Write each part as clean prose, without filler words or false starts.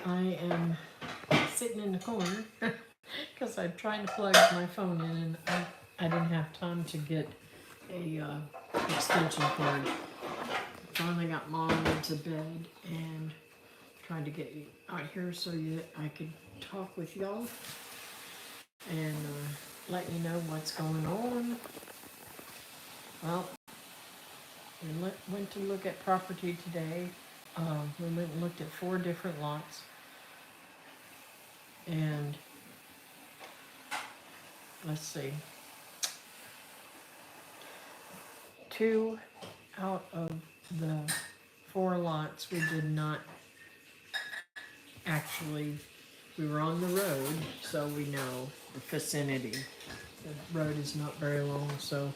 I am sitting in the corner because I'm trying to plug my phone in and I didn't have time to get a extension cord. Finally got Mom into bed and tried to get you out here so I could talk with y'all and let you know what's going on. Well, we went to look at property today. We went and looked at 4 different lots, and let's see, 2 out of the 4 lots we did not actually, we were on the road, so we know the vicinity. The road is not very long, so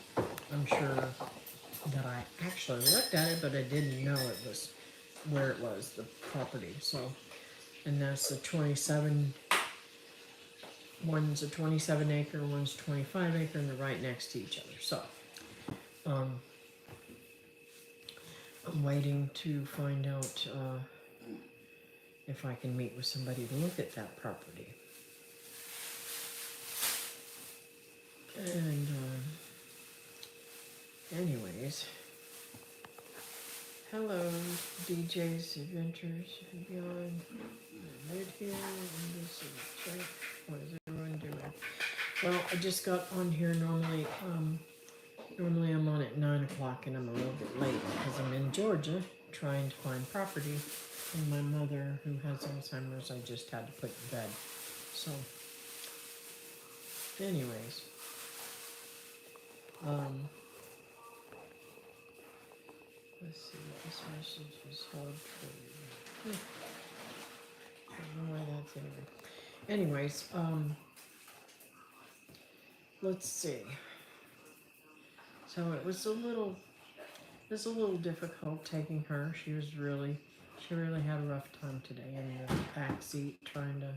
I'm sure that I actually looked at it, but I didn't know it was where it was, the property. So, and that's the 27, one's a 27 acre, one's 25 acre, and they're right next to each other. So, um, I'm waiting to find out if I can meet with somebody to look at that property. And anyways, hello, DJ's Adventures and Beyond. I'm right here, and this is right. What is everyone doing? Well, I just got on here. Normally I'm on at 9 o'clock, and I'm a little bit late because I'm in Georgia trying to find property. And my mother, who has Alzheimer's, I just had to put to bed. So, anyways, let's see. This message is hard for you. I don't know why that's in there. Anyways, let's see. So it was a little difficult taking her. She really had a rough time today in the back seat trying to,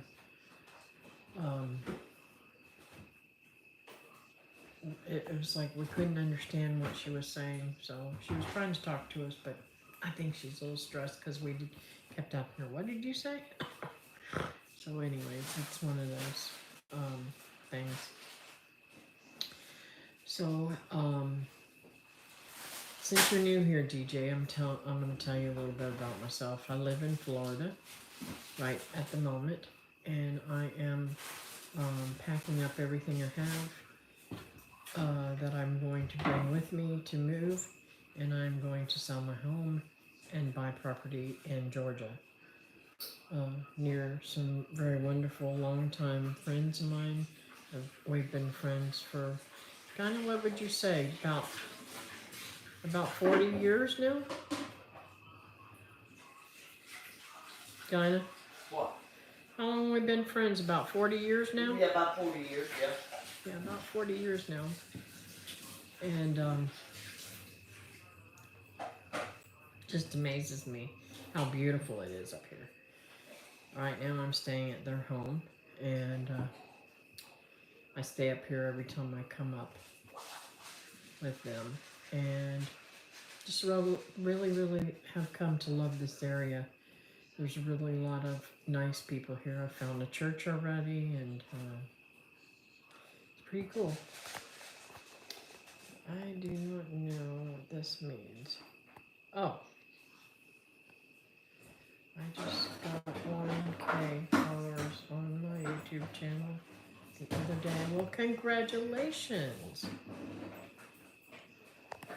it was like we couldn't understand what she was saying. So she was trying to talk to us, but I think she's a little stressed because we kept asking her, what did you say? So anyways, it's one of those things. So, since you're new here, DJ, I'm going to tell you a little bit about myself. I live in Florida right at the moment, and I am packing up everything I have that I'm going to bring with me to move, and I'm going to sell my home and buy property in Georgia near some very wonderful longtime friends of mine. We've been friends for kind of, what would you say, about 40 years now? Kinda. What? How long have we been friends? About 40 years now? Yeah, about 40 years, yeah. Yeah, about 40 years now. And just amazes me how beautiful it is up here. Right now I'm staying at their home, and I stay up here every time I come up with them. And just really have come to love this area. There's really a lot of nice people here. I found a church already, and it's pretty cool. I do not know what this means. Oh. I just got 1K followers on my YouTube channel the other day. Well, congratulations.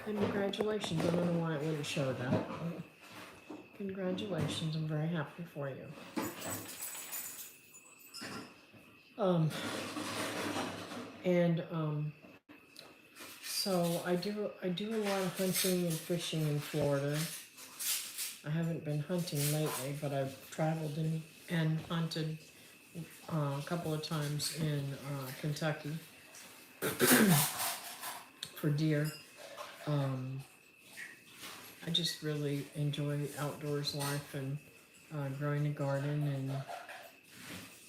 Congratulations. I don't know why it wouldn't show that. Congratulations. I'm very happy for you. So I do a lot of hunting and fishing in Florida. I haven't been hunting lately, but I've traveled and hunted a couple of times in Kentucky for deer. I just really enjoy outdoors life and growing a garden and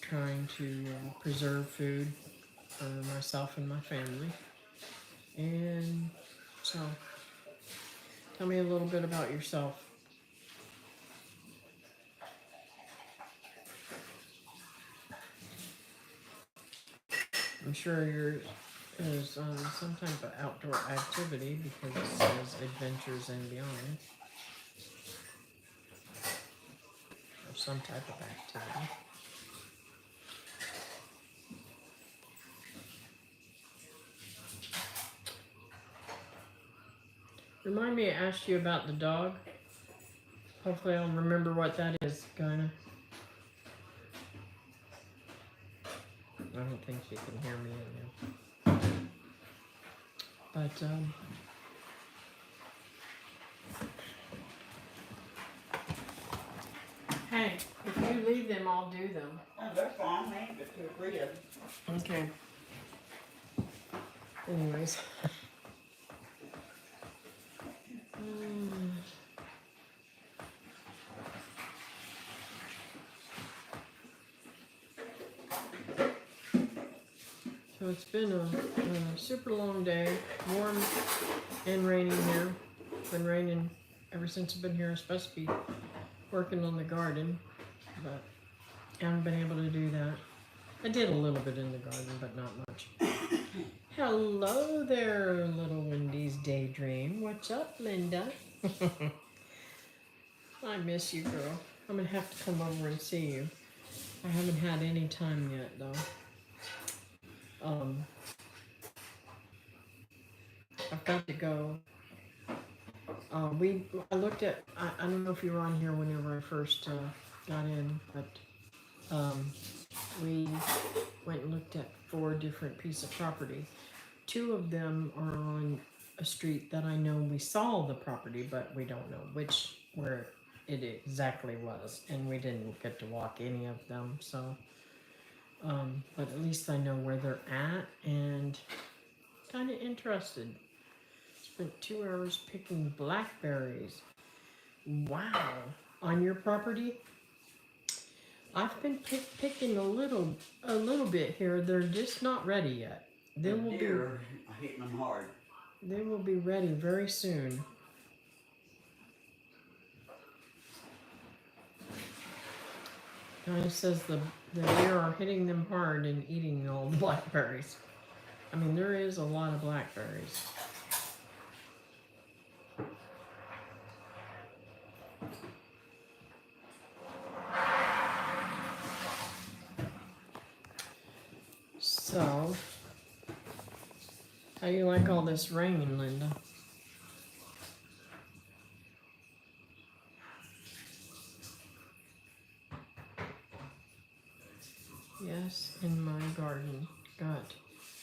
trying to preserve food for myself and my family. And so, tell me a little bit about yourself. I'm sure yours is some type of outdoor activity because it says adventures and beyond, or some type of activity. Remind me to ask you about the dog. Hopefully I'll remember what that is, kinda. I don't think she can hear me anyhow. But, hey, if you leave them, I'll do them. Oh, they're fine, man, but two or three of them. Okay. Anyways. So it's been a super long day, warm and raining here. It's been raining ever since I've been here. I'm supposed to be working on the garden, but I haven't been able to do that. I did a little bit in the garden, but not much. Hello there, little Wendy's Daydream. What's up, Linda? I miss you, girl. I'm gonna have to come over and see you. I haven't had any time yet, though. I've got to go. I looked at, I don't know if you were on here whenever I first got in, but we went and looked at 4 different pieces of property. 2 of them are on a street that I know we saw the property, but we don't know where it exactly was, and we didn't get to walk any of them, so but at least I know where they're at, and kind of interested. Spent 2 hours picking blackberries. Wow. On your property? I've been picking a little bit here. They're just not ready yet. They will be hitting them hard. They will be ready very soon. It says the deer are hitting them hard and eating all the blackberries. I mean, there is a lot of blackberries. So, how do you like all this rain, Linda? Yes, in my garden. Got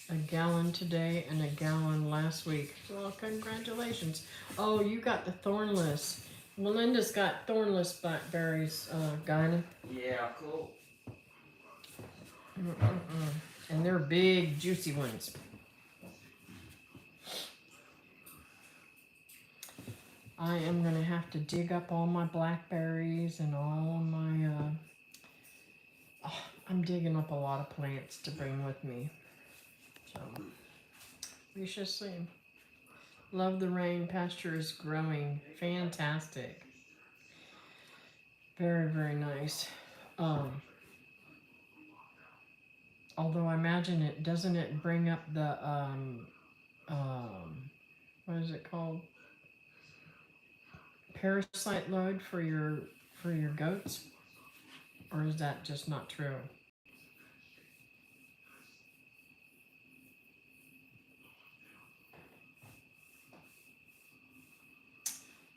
a gallon today and a gallon last week. Well, congratulations. Oh, you got the thornless. Melinda's got thornless blackberries, Guyana. Yeah, cool. And they're big, juicy ones. I am going to have to dig up all my blackberries and all my... I'm digging up a lot of plants to bring with me. So, we shall see. Love the rain. Pasture is growing. Fantastic. Very, very nice. Although I imagine it, doesn't it bring up the, what is it called? Parasite load for your goats? Or is that just not true?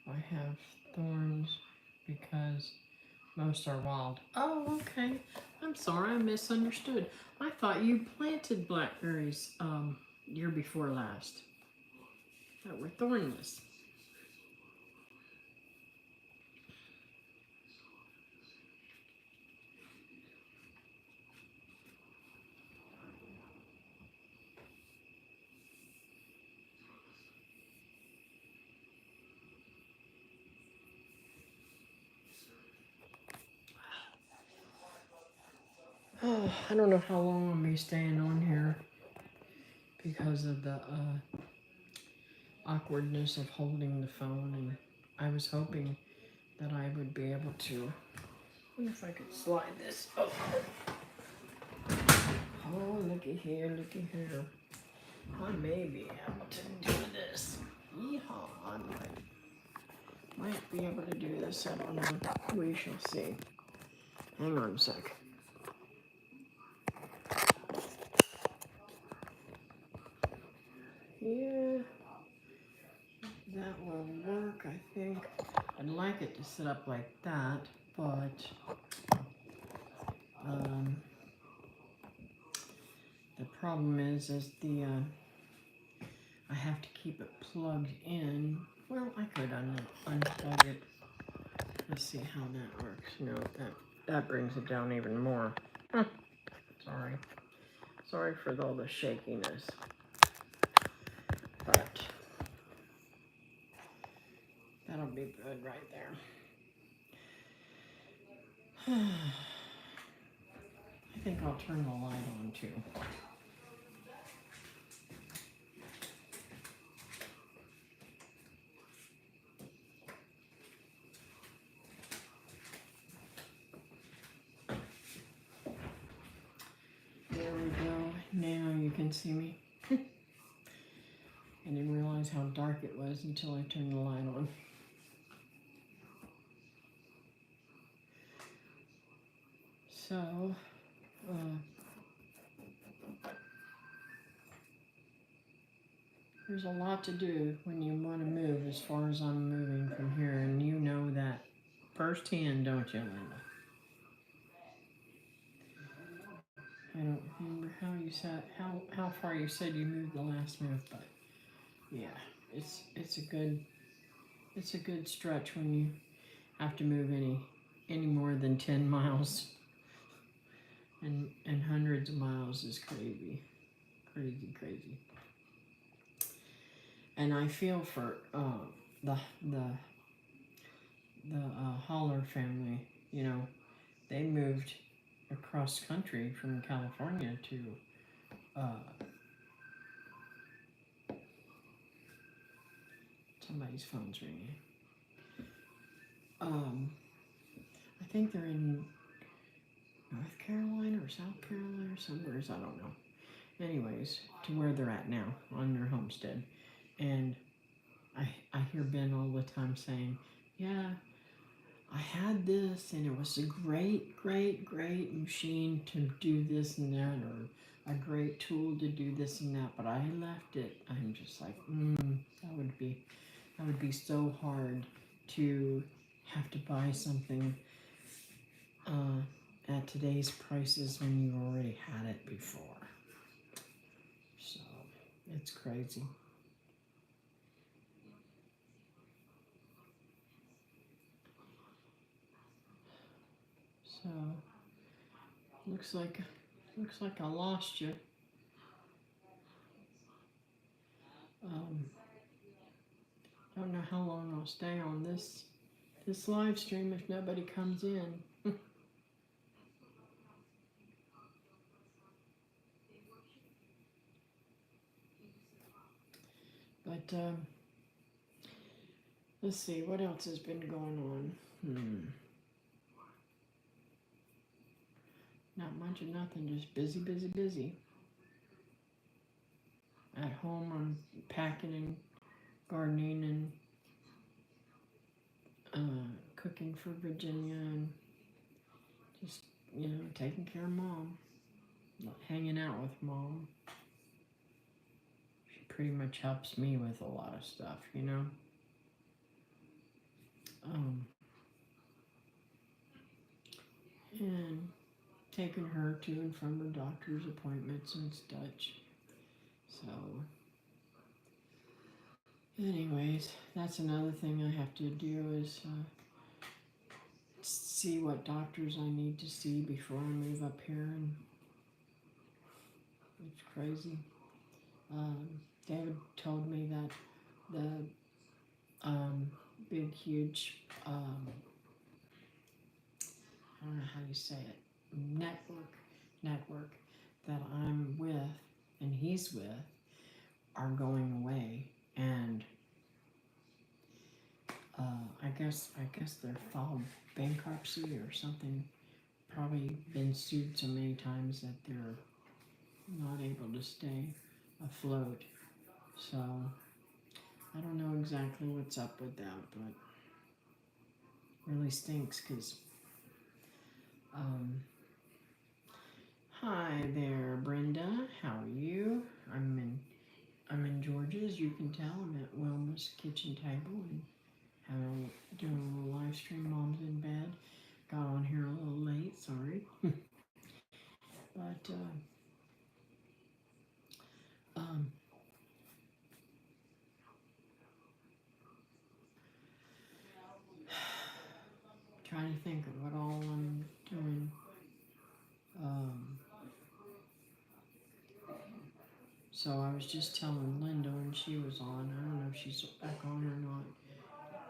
I have thorns because most are wild. Oh, okay. I'm sorry, I misunderstood. I thought you planted blackberries year before last that were thornless. Oh, I don't know how long I'll be staying on here because of the awkwardness of holding the phone, and I was hoping that I would be able to. I wonder if I could slide this. Oh, Oh, looky here, looky here. I may be able to do this. Yeehaw, I might be able to do this. I don't know. We shall see. Hang on a sec. Yeah, that will work, I think. I'd like it to sit up like that, but the problem is the I have to keep it plugged in. Well, I could unplug it. Let's see how that works. No, that brings it down even more. Sorry for all the shakiness, but that'll be good right there. I think I'll turn the light on too. There we go. Now you can see me. I didn't realize how dark it was until I turned the light on. So, there's a lot to do when you want to move as far as I'm moving from here, and you know that firsthand, don't you, Linda? I don't remember how you said how far you said you moved the last move, but yeah, it's a good stretch when you have to move any more than 10 miles, and hundreds of miles is crazy. And I feel for the Holler family. You know, they moved across country from California to somebody's phone's ringing. I think they're in North Carolina or South Carolina or somewhere, I don't know. Anyways, to where they're at now on their homestead. And I hear Ben all the time saying, yeah, I had this and it was a great machine to do this and that, or a great tool to do this and that, but I left it. I'm just like, that would be so hard to have to buy something at today's prices when you already had it before. So it's crazy. So looks like I lost you. Don't know how long I'll stay on this live stream if nobody comes in. But let's see what else has been going on. Not much of nothing, just busy. At home, I'm packing and gardening and cooking for Virginia and just, taking care of Mom, hanging out with Mom. She pretty much helps me with a lot of stuff, and taking her to and from her doctor's appointments and such. So, anyways, that's another thing I have to do is see what doctors I need to see before I move up here, and it's crazy. David told me that the big, huge, I don't know how you say it, network that I'm with and he's with are going away, and I guess they're filed bankruptcy or something. Probably been sued so many times that they're not able to stay afloat. So I don't know exactly what's up with that, but really stinks because hi there, Brenda. How are you? I'm in Georgia, as you can tell. I'm at Wilma's kitchen table and doing a little live stream. Mom's in bed. Got on here a little late, sorry. But um, trying to think of what all I'm doing. Um, so I was just telling Linda when she was on. I don't know if she's back on or not.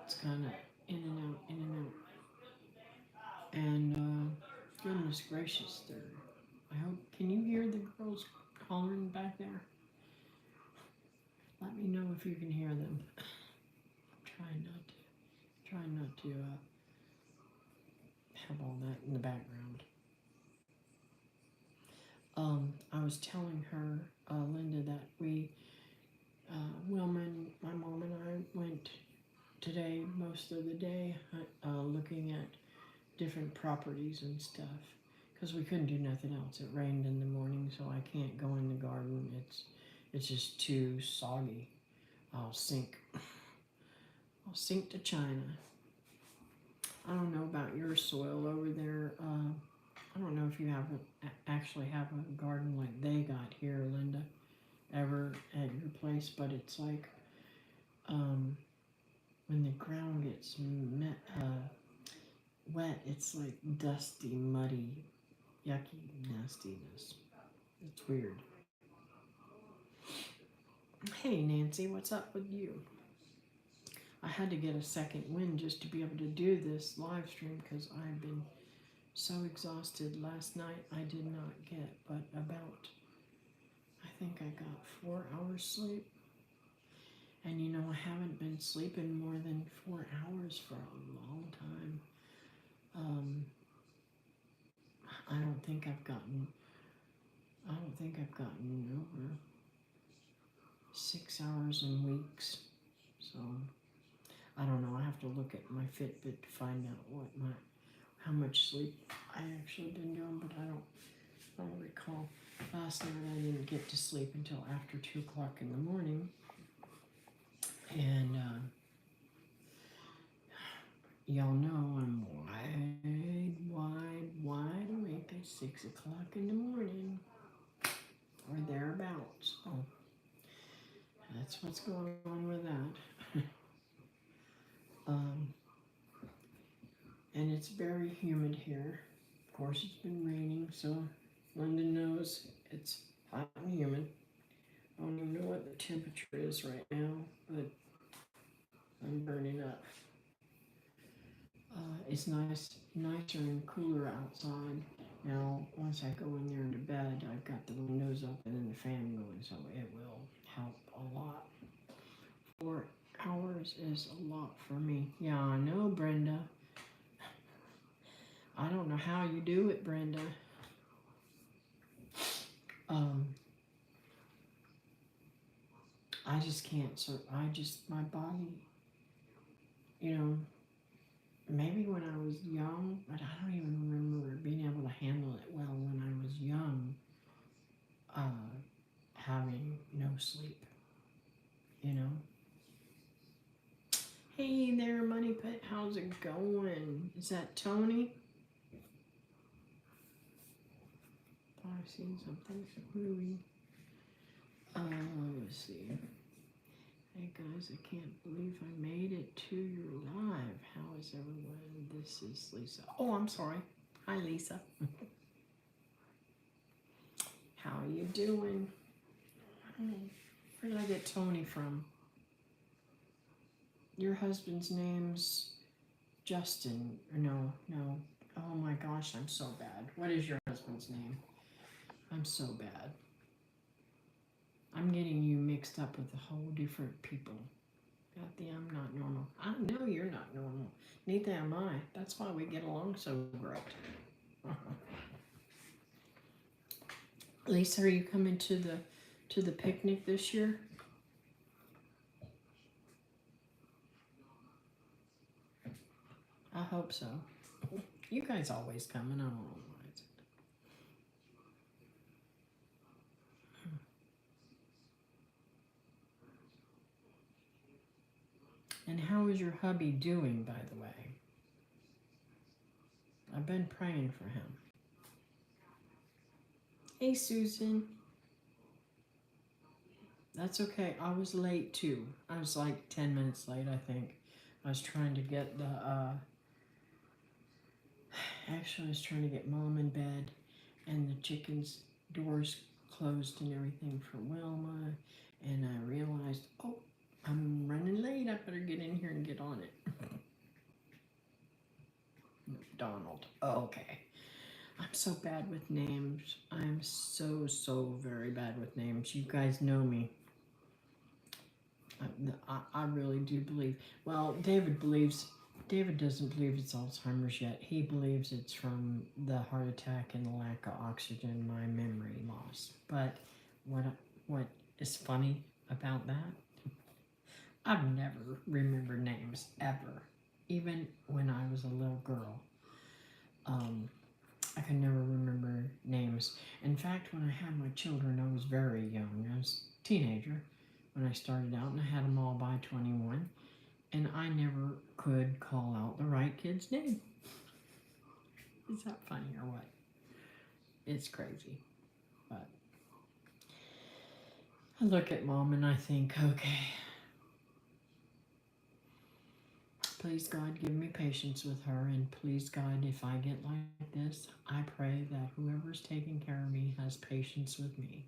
It's kind of in and out, in and out. And goodness gracious, there. I hope. Can you hear the girls hollering back there? Let me know if you can hear them. Try not to have all that in the background. I was telling her, Linda, that we, Wilma and my mom and I went today, most of the day, looking at different properties and stuff. Because we couldn't do nothing else. It rained in the morning, so I can't go in the garden. It's just too soggy. I'll sink to China. I don't know about your soil over there. I don't know if you actually have a garden like they got here, Linda, ever at your place, but it's like when the ground gets wet, it's like dusty, muddy, yucky nastiness. It's weird. Hey, Nancy, what's up with you? I had to get a second wind just to be able to do this live stream because I've been so exhausted. Last night I did not get but about, I think I got 4 hours sleep. And you know, I haven't been sleeping more than 4 hours for a long time. I don't think I've gotten over 6 hours in weeks. So I don't know. I have to look at my Fitbit to find out how much sleep I actually been doing, but I don't recall. Last night I didn't get to sleep until after 2 o'clock in the morning, and y'all know I'm wide awake at 6 o'clock in the morning, or thereabouts. So that's what's going on with that. And it's very humid here. Of course, it's been raining, so London knows it's hot and humid. I don't even know what the temperature is right now, but I'm burning up. It's nicer and cooler outside. Now, once I go in there into bed, I've got the windows up and then the fan going, so it will help a lot. 4 hours is a lot for me. Yeah, I know, Brenda. I don't know how you do it, Brenda. I just can't. My body, maybe when I was young, but I don't even remember being able to handle it well when I was young, having no sleep, Hey there, Money Pit, how's it going? Is that Tony? Thought I've seen something moving. Let's see. Hey guys, I can't believe I made it to your live. How is everyone? This is Lisa. Oh, I'm sorry. Hi, Lisa. How are you doing? I don't know. Where did I get Tony from? Your husband's name's Justin. Or no. Oh my gosh, I'm so bad. What is your husband's name? I'm so bad. I'm getting you mixed up with a whole different people. I'm not normal. I know you're not normal. Neither am I. That's why we get along so great. Lisa, are you coming to the picnic this year? I hope so. You guys always come, and I don't know why. And how is your hubby doing, by the way? I've been praying for him. Hey, Susan. That's okay. I was late too. I was like 10 minutes late, I think. I was trying to get actually, I was trying to get Mom in bed, and the chickens' doors closed and everything for Wilma. And I realized, oh, I'm running late. I better get in here and get on it. Donald. Okay. I'm so bad with names. I'm so very bad with names. You guys know me. I really do believe. Well, David doesn't believe it's Alzheimer's yet. He believes it's from the heart attack and the lack of oxygen, my memory loss. But what is funny about that? I've never remembered names ever, even when I was a little girl. I can never remember names. In fact, when I had my children, I was very young. I was a teenager when I started out, and I had them all by 21, and I never could call out the right kid's name. Is that funny or what? It's crazy. But I look at Mom and I think, okay, please God give me patience with her, and please God, if I get like this, I pray that whoever's taking care of me has patience with me,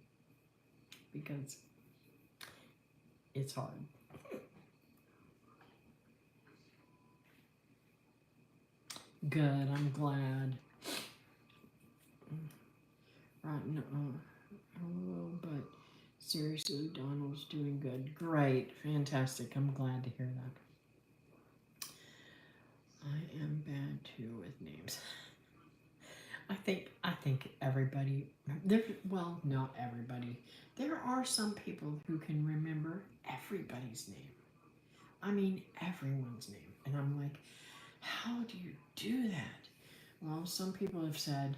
because it's hard. Good, I'm glad. Right, no, oh, but seriously, Donald's doing good. Great, fantastic. I'm glad to hear that. I am bad too with names. I think everybody there. Well, not everybody. There are some people who can remember everybody's name. I mean, everyone's name, and I'm like, how do you do that? Well, some people have said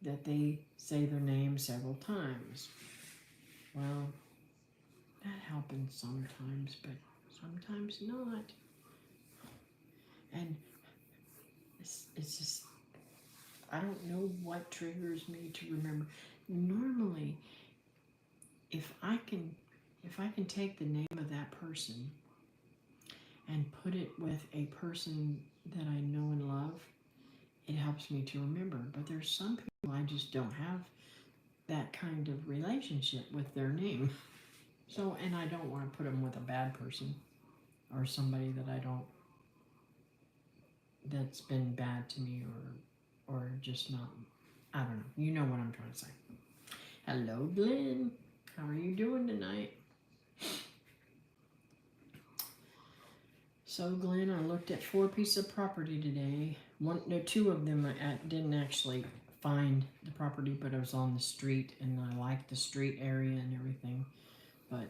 that they say their name several times. Well, that happens sometimes, but sometimes not. And it's just, I don't know what triggers me to remember. Normally, if I can take the name of that person and put it with a person that I know and love, it helps me to remember. But there's some people I just don't have that kind of relationship with their name. So, and I don't want to put them with a bad person or somebody that I don't, that's been bad to me, or just not, I don't know. You know what I'm trying to say. Hello, Glenn. How are you doing tonight? So, Glenn, I looked at 4 pieces of property today. Two of them I didn't actually find the property, but I was on the street, and I liked the street area and everything. But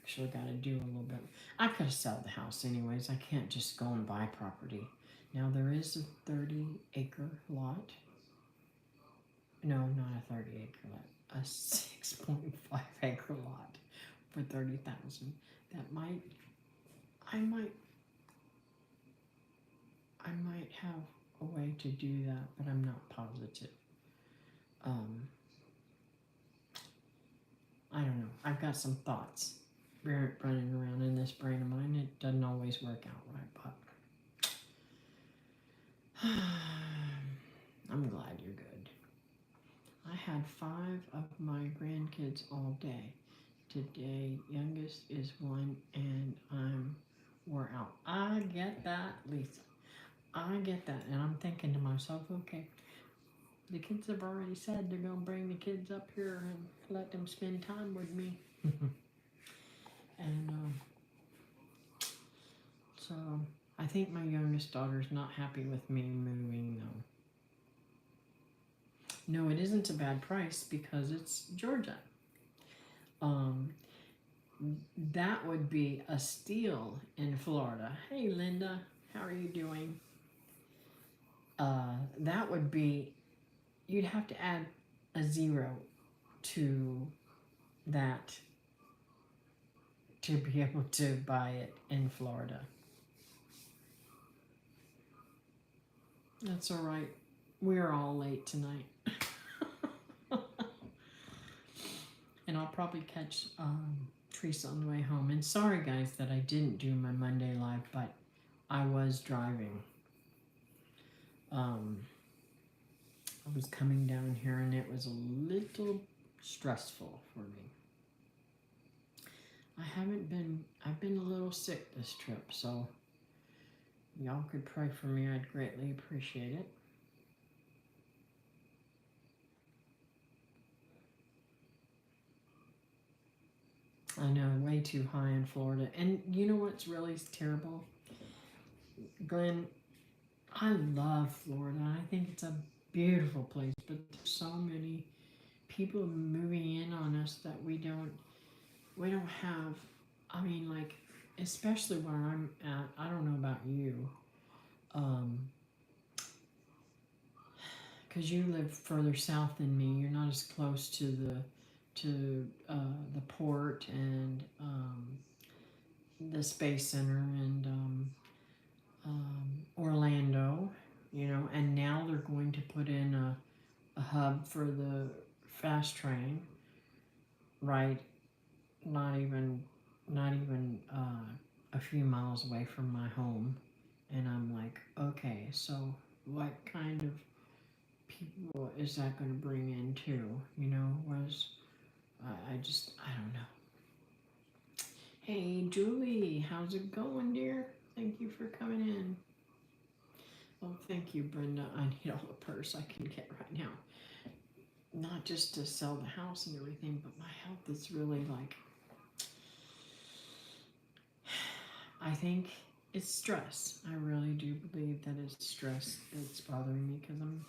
actually got to do a little bit. I could have sold the house anyways. I can't just go and buy property. Now there is a 30-acre lot. No, not a 30-acre lot. A 6.5-acre lot for $30,000. That I might have a way to do that, but I'm not positive. I don't know. I've got some thoughts running around in this brain of mine. It doesn't always work out right, but I'm glad you're good. I had 5 of my grandkids all day. Today, youngest is 1, and I'm wore out. I get that, Lisa. I get that, and I'm thinking to myself, okay, the kids have already said they're going to bring the kids up here and let them spend time with me. And so I think my youngest daughter's not happy with me moving, though. No, it isn't a bad price because it's Georgia. Um, that would be a steal in Florida. Hey, Linda, how are you doing? That would be, you'd have to add a zero to that to be able to buy it in Florida. That's all right. We're all late tonight. And I'll probably catch Teresa on the way home. And sorry, guys, that I didn't do my Monday live, but I was driving. I was coming down here and it was a little stressful for me. I've been a little sick this trip, so y'all could pray for me. I'd greatly appreciate it. I know, way too high in Florida. And you know what's really terrible? Glenn, I love Florida. I think it's a beautiful place, but there's so many people moving in on us that we don't have. I mean, like, especially where I'm at. I don't know about you, because you live further south than me. You're not as close to the port and the space center and Orlando, you know. And now they're going to put in a hub for the fast train, right? Not even a few miles away from my home. And I'm like, okay, so what kind of people is that going to bring in too? You know, I don't know. Hey, Julie, how's it going, dear? Thank you for coming in. Oh, thank you, Brenda. I need all the purse I can get right now. Not just to sell the house and everything, but my health is really like, I think it's stress. I really do believe that it's stress that's bothering me because I'm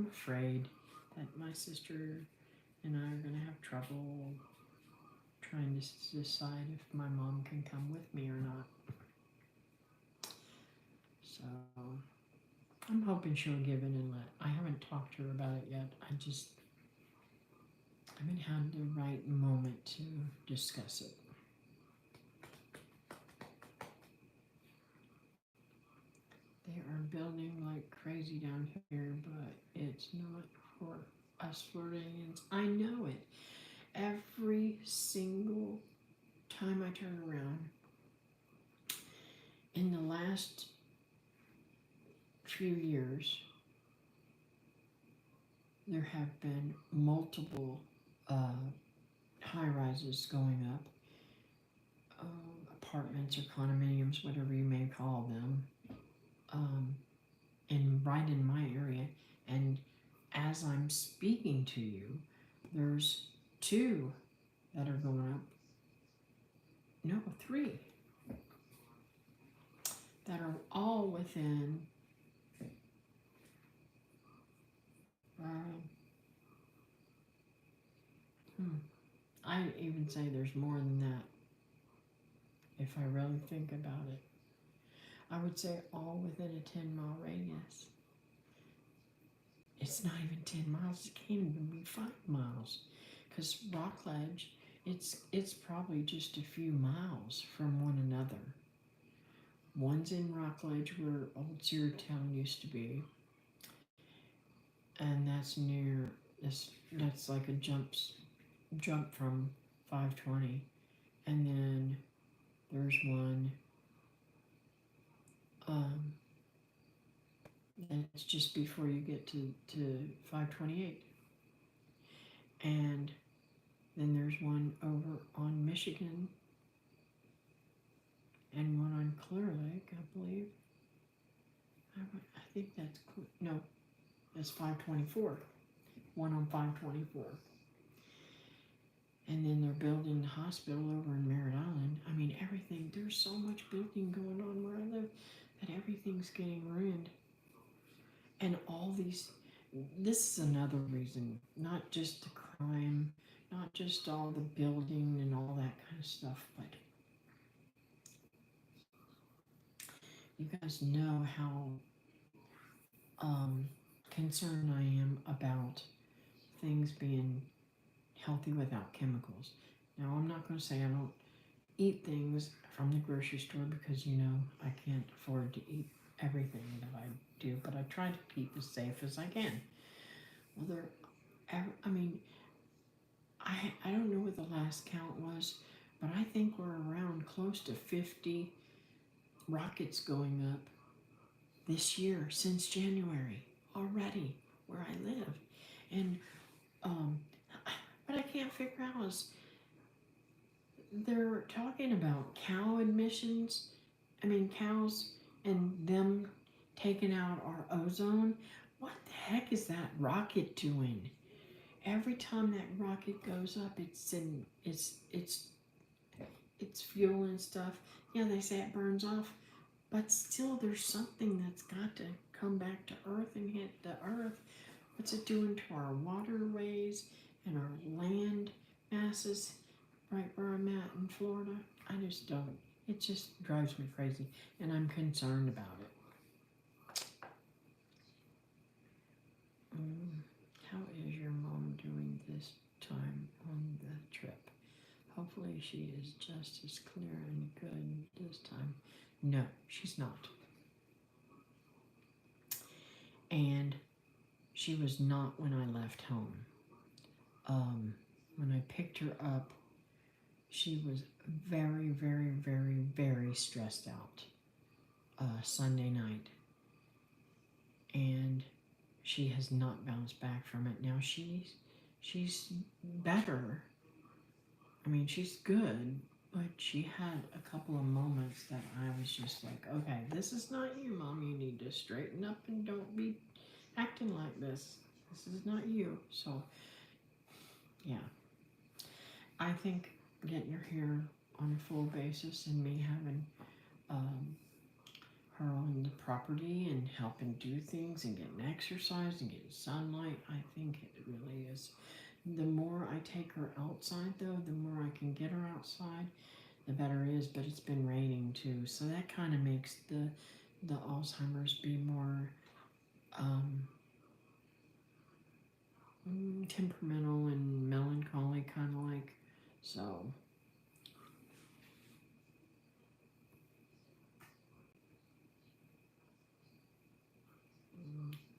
afraid that my sister and I are going to have trouble trying to decide if my mom can come with me or not. So I'm hoping she'll give in and let. I haven't talked to her about it yet. I haven't had the right moment to discuss it. They are building like crazy down here, but it's not for us Floridians. I know it. Every single time I turn around, in the last few years, there have been multiple high rises going up, apartments or condominiums, whatever you may call them, and right in my area. And as I'm speaking to you, there's 2 that are going up. No, 3 that are all within I even say there's more than that. If I really think about it, I would say all within a 10-mile radius. It's not even 10 miles. It can't even be 5 miles. Because Rockledge, it's probably just a few miles from one another. One's in Rockledge where Old Zero Town used to be. And that's near, that's like a jump from 520. And then there's one that's just before you get to 528. And then there's one over on Michigan and one on Clear Lake, I believe. I think that's 524. One on 524. And then they're building the hospital over in Merritt Island. I mean, everything, there's so much building going on where I live that everything's getting ruined. And all these, this is another reason, not just the crime, not just all the building and all that kind of stuff, but you guys know how concerned I am about things being healthy without chemicals. Now, I'm not going to say I don't eat things from the grocery store because I can't afford to eat everything that I do, but I try to keep as safe as I can. Well, I mean, I don't know what the last count was, but I think we're around close to 50 rockets going up this year since January already where I live. And what I can't figure out is they're talking about cow admissions. I mean, cows and them taking out our ozone. What the heck is that rocket doing? Every time that rocket goes up, it's fuel and stuff. Yeah, they say it burns off, but still, there's something that's got to come back to Earth and hit the Earth. What's it doing to our waterways and our land masses right where I'm at in Florida? I just don't. It just drives me crazy, and I'm concerned about it. How is your mom doing this time on the trip? Hopefully she is just as clear and good this time. No, she's not. And she was not when I left home. When I picked her up, she was very, very, very, very stressed out Sunday night. And she has not bounced back from it. Now she's better. I mean, she's good, but she had a couple of moments that I was just like, okay, this is not you, Mom. You need to straighten up and don't be acting like this. This is not you. So, yeah. I think getting her here on a full basis and me having her on the property and helping do things and getting exercise and getting sunlight, I think it really is. The more I take her outside, though, the more I can get her outside, the better it is. But it's been raining too, so that kind of makes the Alzheimer's be more temperamental and melancholy, kind of like. So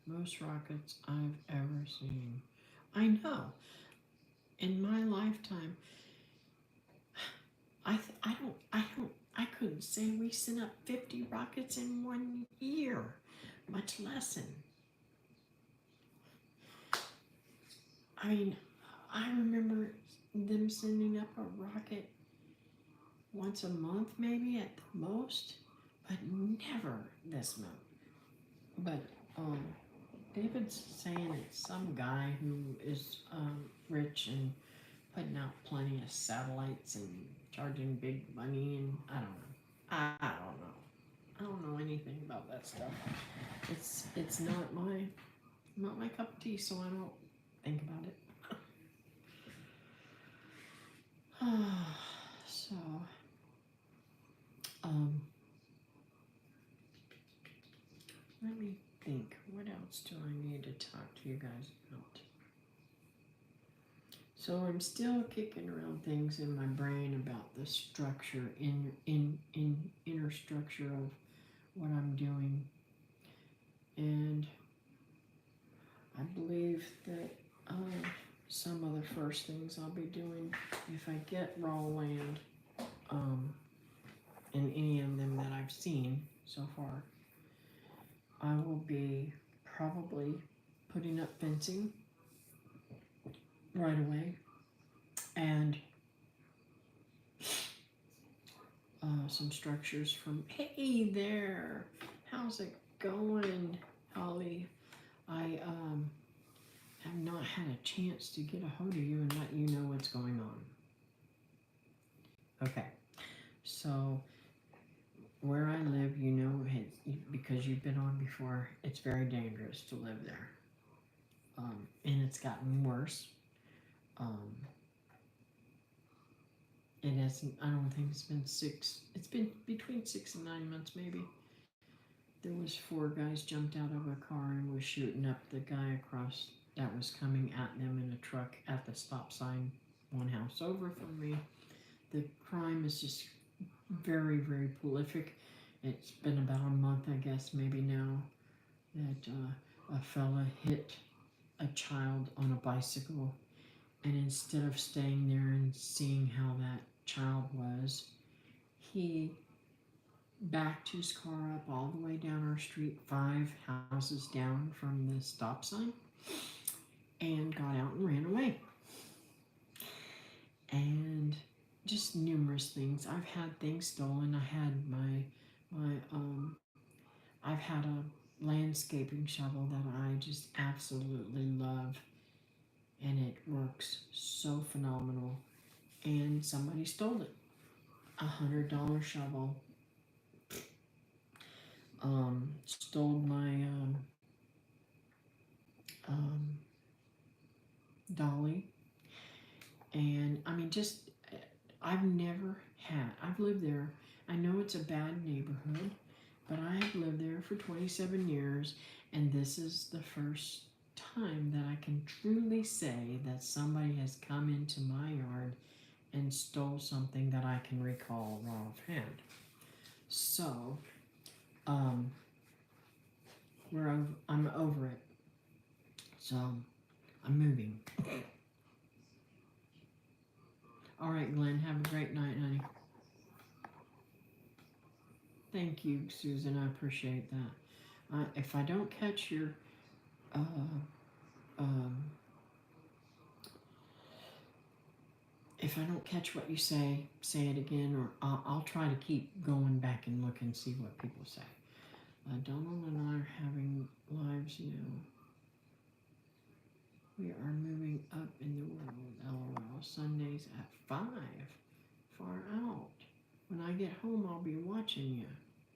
most rockets I've ever seen. I know. In my lifetime, I couldn't say we sent up 50 rockets in 1 year, much less in. I mean, I remember them sending up a rocket once a month, maybe at the most, but never this month. But David's saying it's some guy who is rich and putting out plenty of satellites and charging big money, and I don't know. I don't know anything about that stuff. It's not my cup of tea, so I don't think about it. So let me think. What else do I need to talk to you guys about? So I'm still kicking around things in my brain about the structure, inner structure of what I'm doing, and I believe that some of the first things I'll be doing if I get raw land, in any of them that I've seen so far, I will be probably putting up fencing right away, and some structures from, hey there, how's it going, Holly? I have not had a chance to get a hold of you and let you know what's going on. Okay, so where I live, because you've been on before, it's very dangerous to live there. and it's gotten worse. Um, it hasn't, I don't think it's been it's been between 6 and 9 months maybe. There was 4 guys jumped out of a car and was shooting up the guy across that was coming at them in a truck at the stop sign 1 house over from me. The crime is just very, very prolific. It's been about a month, I guess, maybe now, that a fella hit a child on a bicycle, and instead of staying there and seeing how that child was, he backed his car up all the way down our street, 5 houses down from the stop sign, and got out and ran away. And just numerous things. I've had things stolen. I had I've had a landscaping shovel that I just absolutely love, and it works so phenomenal. And somebody stole it. $100 shovel. Stole my um, dolly, and I mean, just I've never had. I've lived there. I know it's a bad neighborhood, but I have lived there for 27 years, and this is the first time that I can truly say that somebody has come into my yard and stole something that I can recall offhand. So, um, I'm over it. So, I'm moving. All right, Glenn, have a great night, honey. Thank you, Susan. I appreciate that. If I don't catch your, uh, um, if I don't catch what you say it again, or I'll try to keep going back and look and see what people say. Donald and I are having lives now. We are moving up in the world, LOL. Sundays at 5. Far out. When I get home, I'll be watching you.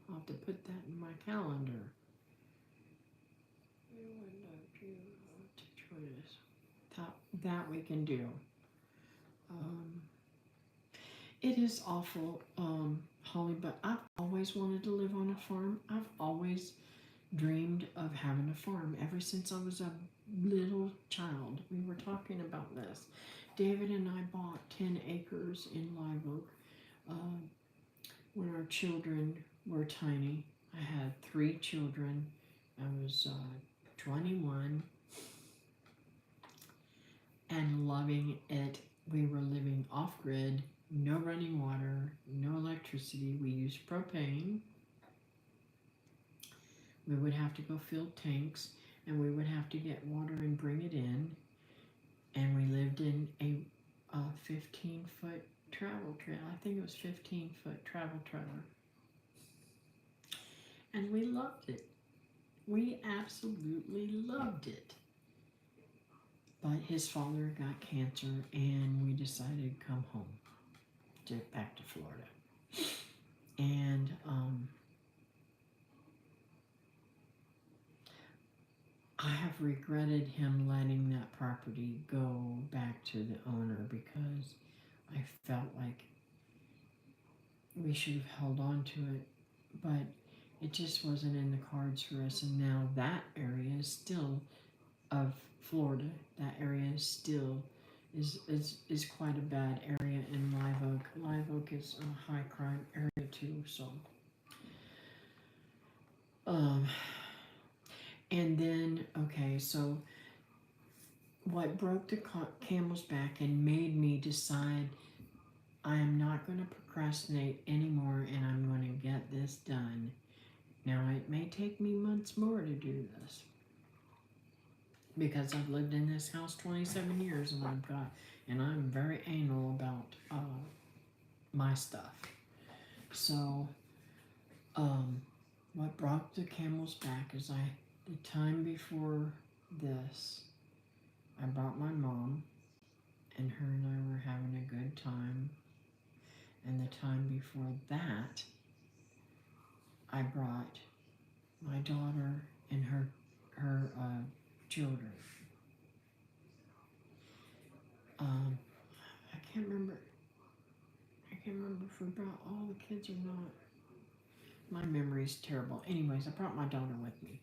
I'll have to put that in my calendar. We would love you to join us. That we can do. It is awful, Holly, but I've always wanted to live on a farm. I've always dreamed of having a farm ever since I was a little child. We were talking about this. David and I bought 10 acres in Live Oak when our children were tiny. I had 3 children. I was 21 and loving it. We were living off grid, no running water, no electricity. We used propane. We would have to go fill tanks, and we would have to get water and bring it in. And we lived in a 15-foot travel trailer. I think it was 15-foot travel trailer. And we loved it. We absolutely loved it. But his father got cancer, and we decided to come home, back to Florida. And I have regretted him letting that property go back to the owner, because I felt like we should have held on to it, but it just wasn't in the cards for us. And now that area is still of Florida. That area is still is quite a bad area in Live Oak. Live Oak is a high crime area too. So, and then okay, so what broke the camel's back and made me decide I am not going to procrastinate anymore, and I'm going to get this done. Now, it may take me months more to do this, because I've lived in this house 27 years, and I'm very anal about my stuff. So, what broke the camel's back is the time before this, I brought my mom, and her and I were having a good time. And the time before that, I brought my daughter and her children. Um, I can't remember. I can't remember if we brought all the kids or not. My memory's terrible. Anyways, I brought my daughter with me.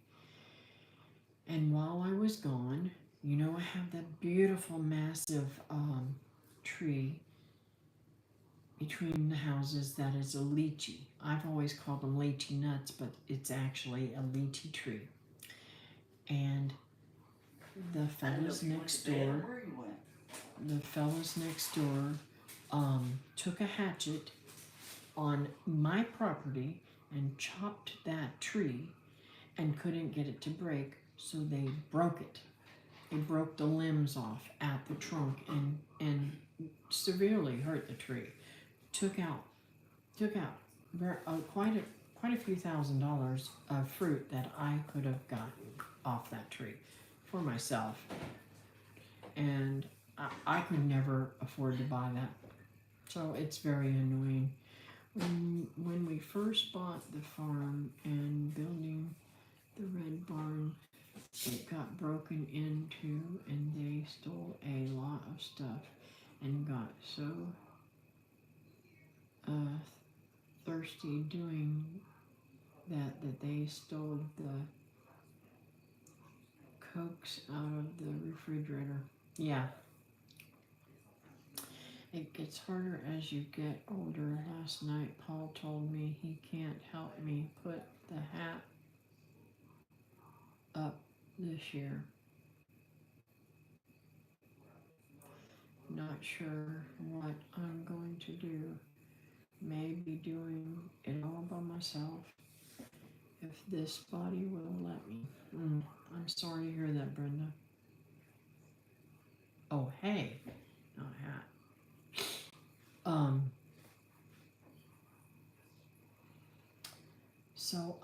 And while I was gone, you know, I have that beautiful, massive tree between the houses that is a lychee. I've always called them lychee nuts, but it's actually a lychee tree. And the fellas next door, took a hatchet on my property and chopped that tree and couldn't get it to break, so they broke it. They broke the limbs off at the trunk and severely hurt the tree. Took out quite a few $1,000s of fruit that I could have gotten off that tree for myself, and I could never afford to buy that. So it's very annoying. When we first bought the farm and building the red barn, it got broken into and they stole a lot of stuff and got so thirsty doing that they stole the Cokes out of the refrigerator. Yeah. It gets harder as you get older. Last night Paul told me he can't help me put the hat up this year. Not sure what I'm going to do. Maybe doing it all by myself if this body will let me. I'm sorry to hear that, Brenda. Oh, hey, not hat. So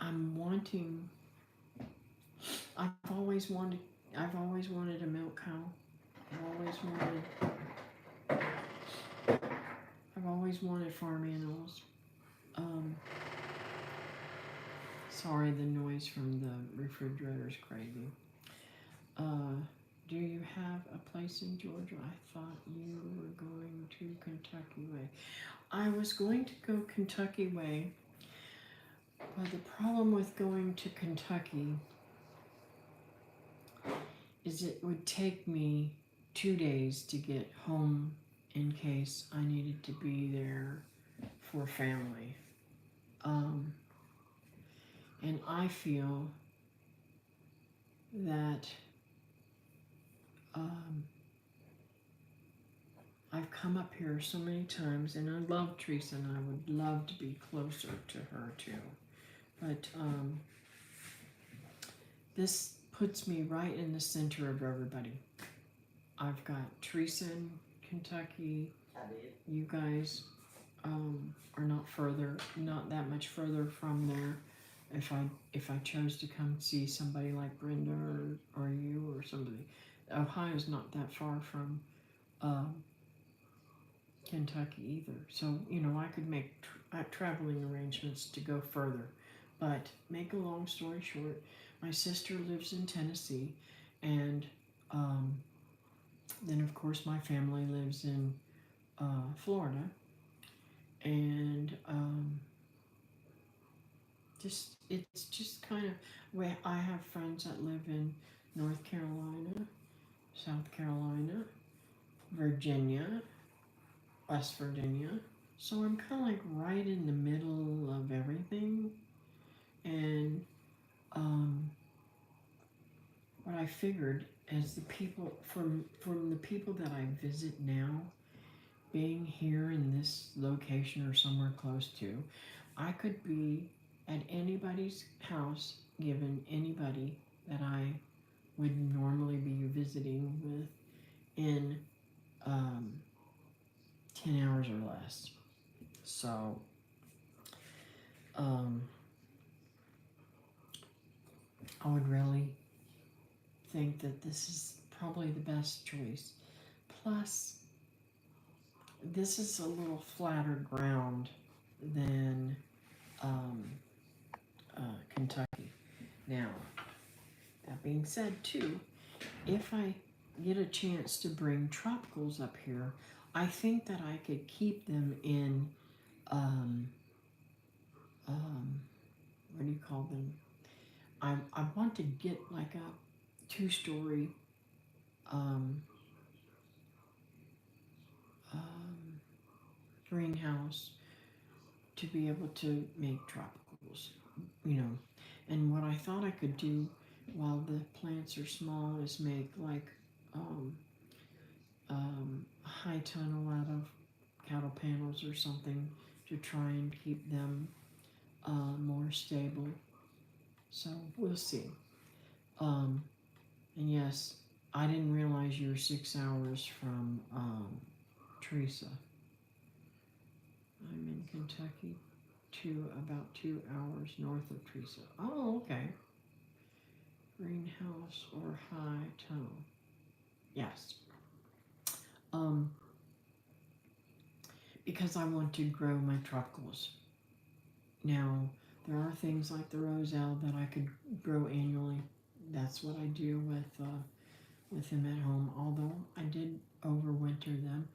I'm wanting. I've always wanted a milk cow. I've always wanted farm animals. Sorry, the noise from the refrigerator is crazy. Do you have a place in Georgia? I thought you were going to Kentucky way. I was going to go Kentucky way, but the problem with going to Kentucky is it would take me 2 days to get home in case I needed to be there for family. And I feel that I've come up here so many times, and I love Teresa, and I would love to be closer to her too. But this puts me right in the center of everybody. I've got Teresa in Kentucky. You guys are not that much further from there. If I chose to come see somebody like Brenda or you or somebody, Ohio's not that far from Kentucky either. So I could make traveling arrangements to go further. But make a long story short, my sister lives in Tennessee, and then of course my family lives in Florida, and it's just kind of where I have friends that live in North Carolina, South Carolina, Virginia, West Virginia. So I'm kind of like right in the middle of everything. And what I figured as the people from the people that I visit now, being here in this location or somewhere close to, I could be at anybody's house, given anybody that I would normally be visiting with in 10 hours or less. So I would really think that this is probably the best choice. Plus, this is a little flatter ground than Kentucky. Now, that being said, too, if I get a chance to bring tropicals up here, I think that I could keep them in, um, what do you call them? I want to get like a 2-story um, um, greenhouse to be able to make tropicals, you know. And what I thought I could do while the plants are small is make like a high tunnel out of cattle panels or something to try and keep them more stable. So we'll see. And yes, I didn't realize you were 6 hours from Teresa. I'm in Kentucky, about 2 hours north of Teresa. Oh, okay. Greenhouse or high tunnel. Yes. Because I want to grow my tropicals. Now, there are things like the roselle that I could grow annually. That's what I do with them at home. Although I did overwinter them,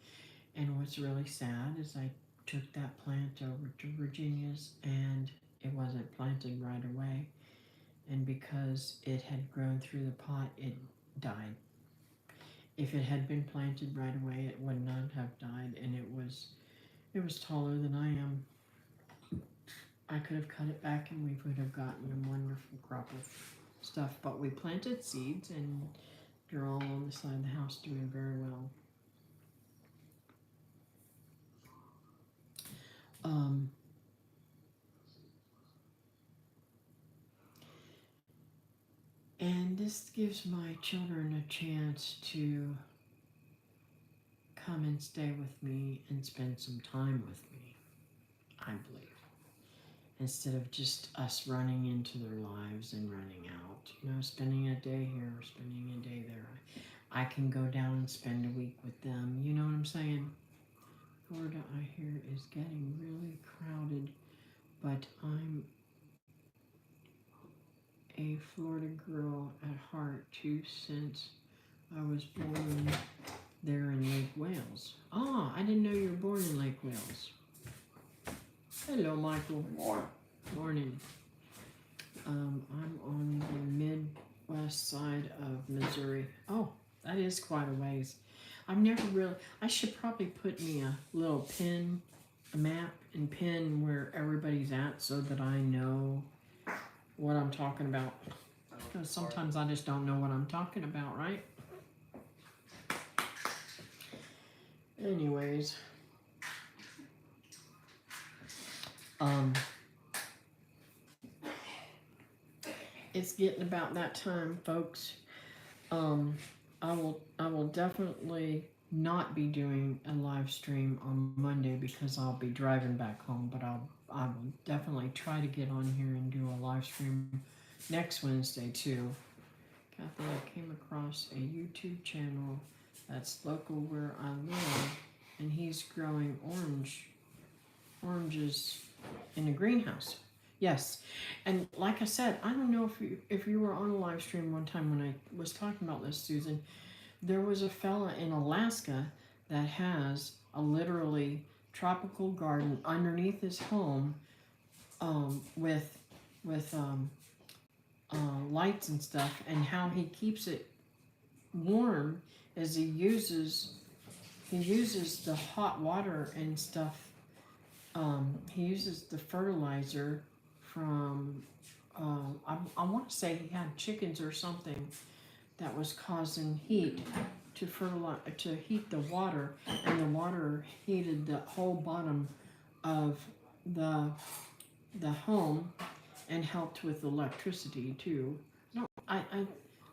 and what's really sad is I took that plant over to Virginia's, and it wasn't planted right away. And because it had grown through the pot, it died. If it had been planted right away, it would not have died, and it was taller than I am. I could have cut it back and we would have gotten a wonderful crop of stuff. But we planted seeds and they're all on the side of the house doing very well. And this gives my children a chance to come and stay with me and spend some time with me, I believe. Instead of just us running into their lives and running out, spending a day here, spending a day there. I can go down and spend a week with them. You know what I'm saying? Florida, I hear, is getting really crowded, but I'm a Florida girl at heart too, since I was born there in Lake Wales. Ah, I didn't know you were born in Lake Wales. Hello, Michael. Morning. Morning. I'm on the Midwest side of Missouri. Oh, that is quite a ways. I've never really, I should probably put me a little pin, a map and pin where everybody's at so that I know what I'm talking about. Because sometimes I just don't know what I'm talking about, right? Anyways. It's getting about that time, folks. I will definitely not be doing a live stream on Monday because I'll be driving back home, but I will definitely try to get on here and do a live stream next Wednesday too. Kathy, I came across a YouTube channel that's local where I live, and he's growing oranges in a greenhouse. Yes, and like I said, I don't know if you were on a live stream one time when I was talking about this, Susan. There was a fella in Alaska that has a literally tropical garden underneath his home, with lights and stuff, and how he keeps it warm is he uses the hot water and stuff. He uses the fertilizer from, I want to say he had chickens or something that was causing heat to heat the water, and the water heated the whole bottom of the home and helped with electricity too. No, I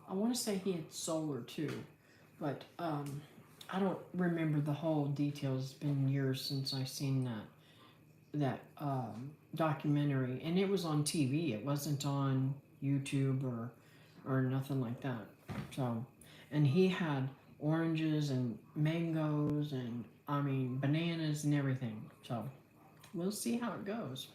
want to say he had solar too, but I don't remember the whole details. It's been years since I seen that documentary, and it was on TV. It wasn't on YouTube or nothing like that. So, and he had oranges and mangoes and bananas and everything. So, we'll see how it goes.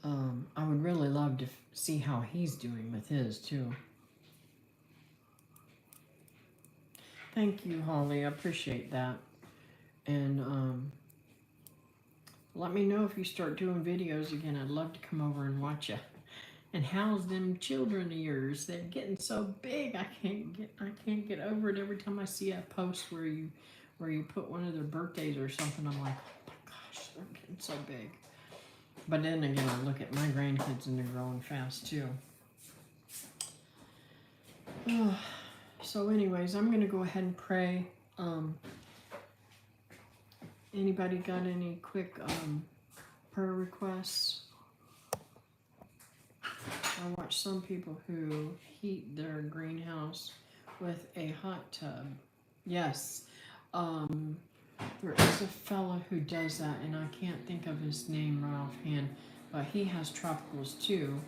I would really love love to see how he's doing with his too. Thank you, Holly. I appreciate that. And let me know if you start doing videos again. I'd love to come over and watch you. And how's them children of yours? They're getting so big. I can't get over it every time I see a post where you put one of their birthdays or something. I'm like, oh my gosh, they're getting so big. But then again, I look at my grandkids and they're growing fast too. So anyways, I'm going to go ahead and pray. Anybody got any quick prayer requests? I watch some people who heat their greenhouse with a hot tub. Yes. There is a fella who does that, and I can't think of his name right offhand, but he has tropicals too.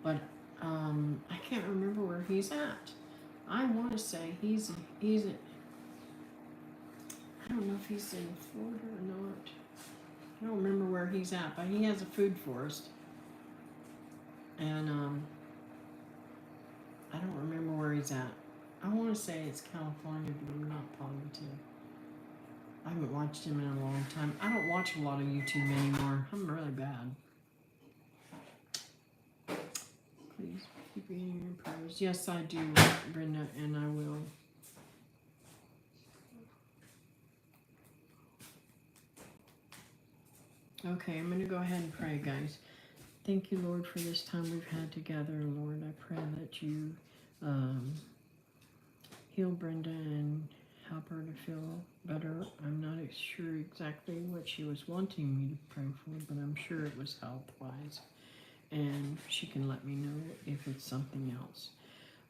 But I can't remember where he's at. I want to say he's I don't know if he's in Florida or not. I don't remember where he's at, but he has a food forest. And I don't remember where he's at. I want to say it's California, but I'm not positive. I haven't watched him in a long time. I don't watch a lot of YouTube anymore. I'm really bad. Please keep me in your prayers. Yes, I do, Brenda, and I will. Okay, I'm going to go ahead and pray, guys. Thank you, Lord, for this time we've had together, Lord. I pray that you heal Brenda and help her to feel better. I'm not sure exactly what she was wanting me to pray for, but I'm sure it was health-wise. And she can let me know if it's something else.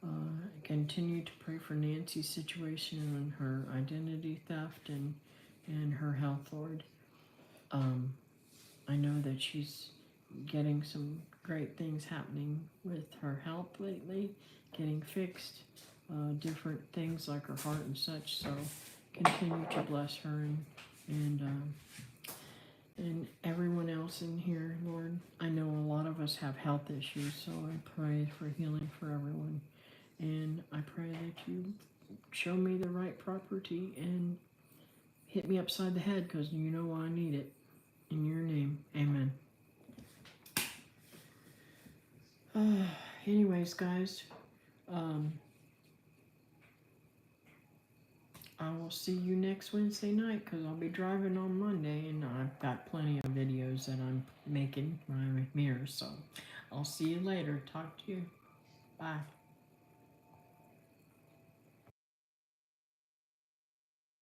I continue to pray for Nancy's situation and her identity theft and her health, Lord. I know that she's getting some great things happening with her health lately, getting fixed, different things like her heart and such. So continue to bless her and everyone else in here, Lord. I know a lot of us have health issues, so I pray for healing for everyone. And I pray that you show me the right property and hit me upside the head, because you know I need it. In your name, amen. Anyways, guys, I will see you next Wednesday night, because I'll be driving on Monday, and I've got plenty of videos that I'm making when I'm here. So I'll see you later. Talk to you. Bye.